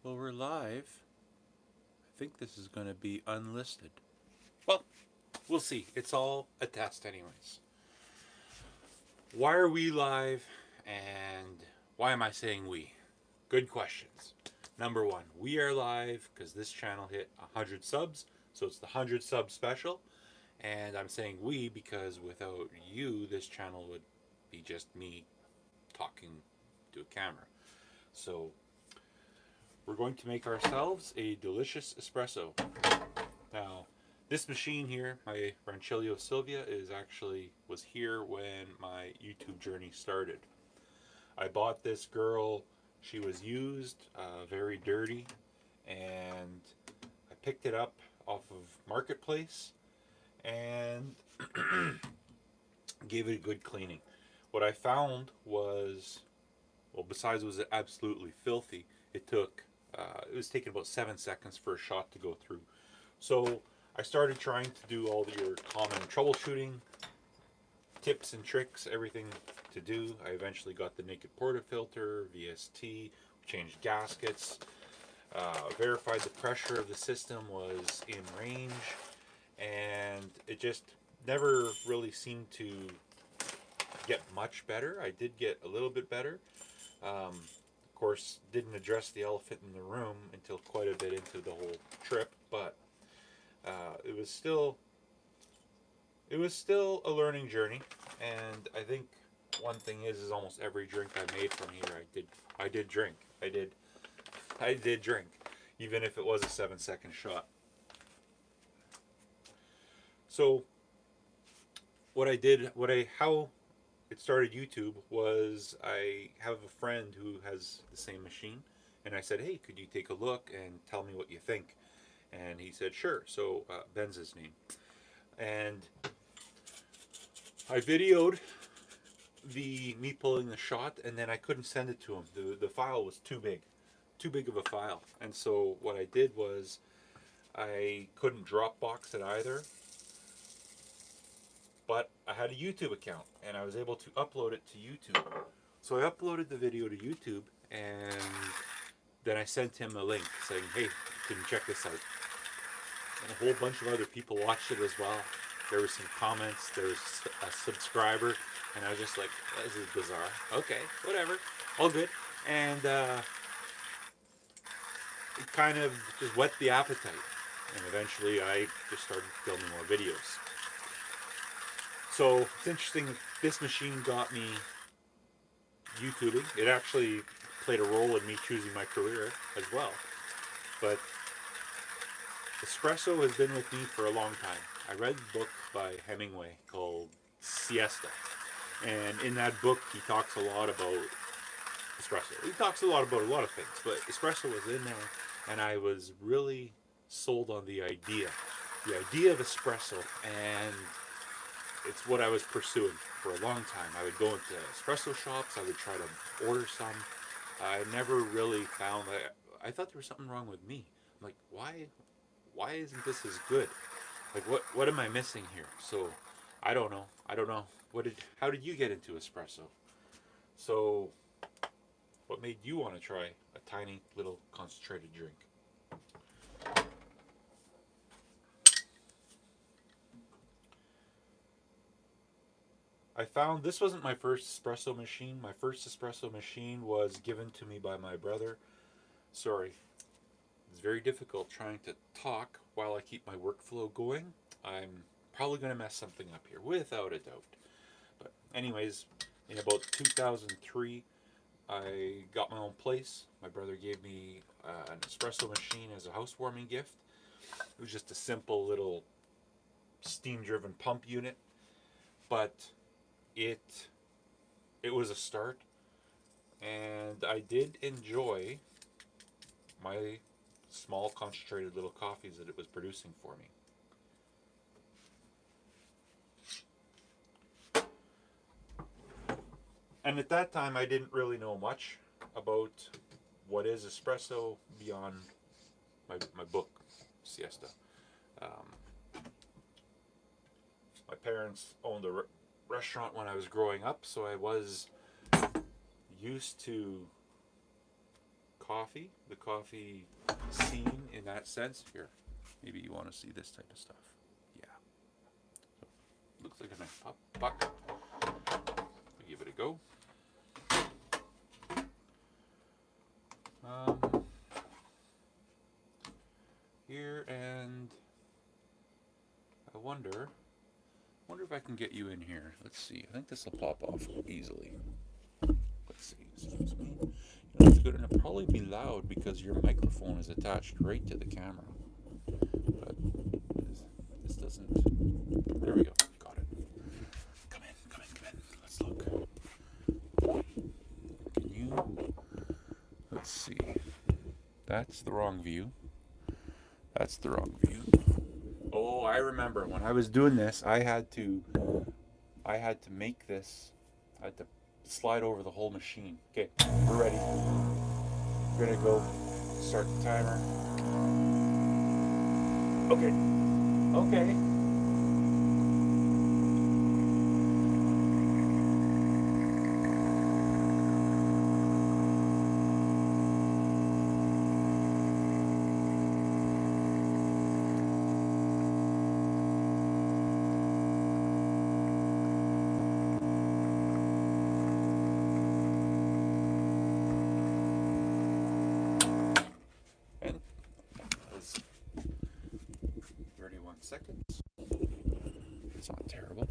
Well, we're live. I think this is going to be unlisted. Well, we'll see. It's all a test, anyways. Why are we live and why am I saying we? Good questions. Number one, we are live because this channel hit 100 subs, so it's the 100 sub special. And I'm saying we because without you, this channel would be just me talking to a camera. So we're going to make ourselves a delicious espresso. Now, this machine here, my Rancilio Silvia, was here when my YouTube journey started. I bought this girl. She was used, very dirty, and I picked it up off of Marketplace and gave it a good cleaning. What I found was, well, besides it was absolutely filthy, it was taking about 7 seconds for a shot to go through. So I started trying to do all your common troubleshooting tips and tricks, everything to do. I eventually got the naked portafilter, VST, changed gaskets, verified the pressure of the system was in range, and it just never really seemed to get much better. I did get a little bit better. Of course, didn't address the elephant in the room until quite a bit into the whole trip, but it was still a learning journey. And I think one thing is almost every drink I made from here, I did drink. I did drink, even if it was a 7-second shot. So how it started YouTube was I have a friend who has the same machine, and I said, hey, could you take a look and tell me what you think? And he said, sure. So Ben's his name. And I videoed me pulling the shot, and then I couldn't send it to him. The file was too big of a file. And so what I did was I couldn't Dropbox it either, but I had a YouTube account, and I was able to upload it to YouTube. So I uploaded the video to YouTube, and then I sent him a link saying, hey, can you check this out? And a whole bunch of other people watched it as well. There were some comments, there was a subscriber, and I was just like, this is bizarre. Okay, whatever, all good. And it kind of just whet the appetite. And eventually I just started filming more videos. So it's interesting, this machine got me YouTubing. It actually played a role in me choosing my career as well. But espresso has been with me for a long time. I read a book by Hemingway called Siesta. And in that book, he talks a lot about espresso. He talks a lot about a lot of things, but espresso was in there, and I was really sold on the idea of espresso, and it's what I was pursuing for a long time. I would go into espresso shops, I would try to order some. I never really found that. I thought there was something wrong with me. I'm like, why isn't this as good? Like, what am I missing here? So I don't know. How did you get into espresso? So what made you want to try a tiny little concentrated drink? I found this wasn't my first espresso machine. My first espresso machine was given to me by my brother. Sorry, it's very difficult trying to talk while I keep my workflow going. I'm probably going to mess something up here, without a doubt. But anyways, in about 2003, I got my own place. My brother gave me an espresso machine as a housewarming gift. It was just a simple little steam-driven pump unit, but it was a start, and I did enjoy my small concentrated little coffees that it was producing for me. And at that time, I didn't really know much about what is espresso beyond my book, Siesta. My parents owned a restaurant when I was growing up, so I was used to the coffee scene in that sense. Here, maybe you want to see this type of stuff. Yeah. So, looks like a nice puck. We'll give it a go. Here, and I wonder if I can get you in here. Let's see. I think this will pop off easily. Let's see. Excuse me. You know, it's going to probably be loud because your microphone is attached right to the camera. But this doesn't. There we go. Got it. Come in. Let's look. Can you? Let's see. That's the wrong view. That's the wrong view. Oh, I remember when I was doing this, I had to make this. I had to slide over the whole machine. Okay, we're ready. We're gonna go start the timer. Okay. And that was 31 seconds. It's not terrible.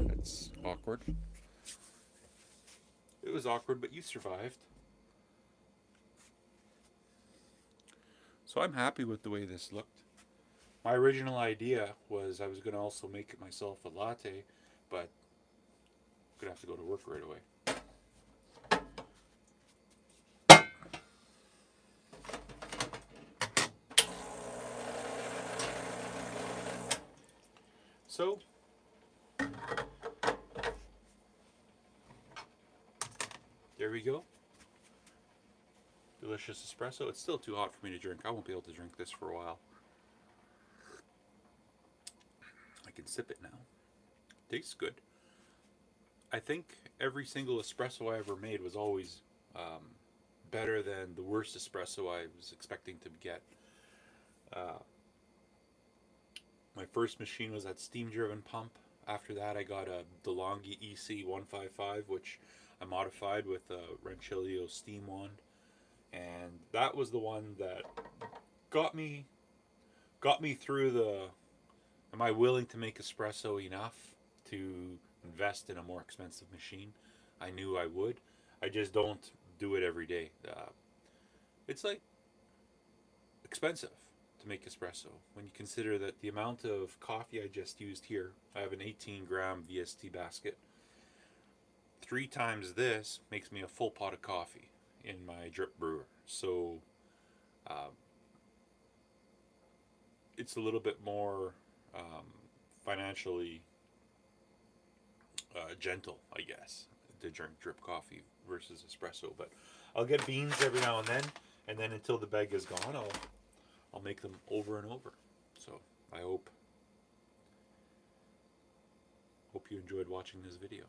That's awkward. It was awkward, but you survived. So I'm happy with the way this looked. My original idea was I was going to also make it myself a latte, but I'm going to have to go to work right away. So, there we go. Delicious espresso. It's still too hot for me to drink. I won't be able to drink this for a while. I can sip it now. Tastes good. I think every single espresso I ever made was always better than the worst espresso I was expecting to get. My first machine was that steam-driven pump. After that, I got a DeLonghi EC155, which I modified with a Rancilio steam wand, and that was the one that got me through the. Am I willing to make espresso enough to invest in a more expensive machine? I knew I would. I just don't do it every day. It's like expensive to make espresso when you consider that the amount of coffee I just used here. I have an 18-gram VST basket. 3 times this makes me a full pot of coffee in my drip brewer. So it's a little bit more financially gentle, I guess, to drink drip coffee versus espresso. But I'll get beans every now and then until the bag is gone, I'll make them over and over. So I hope you enjoyed watching this video.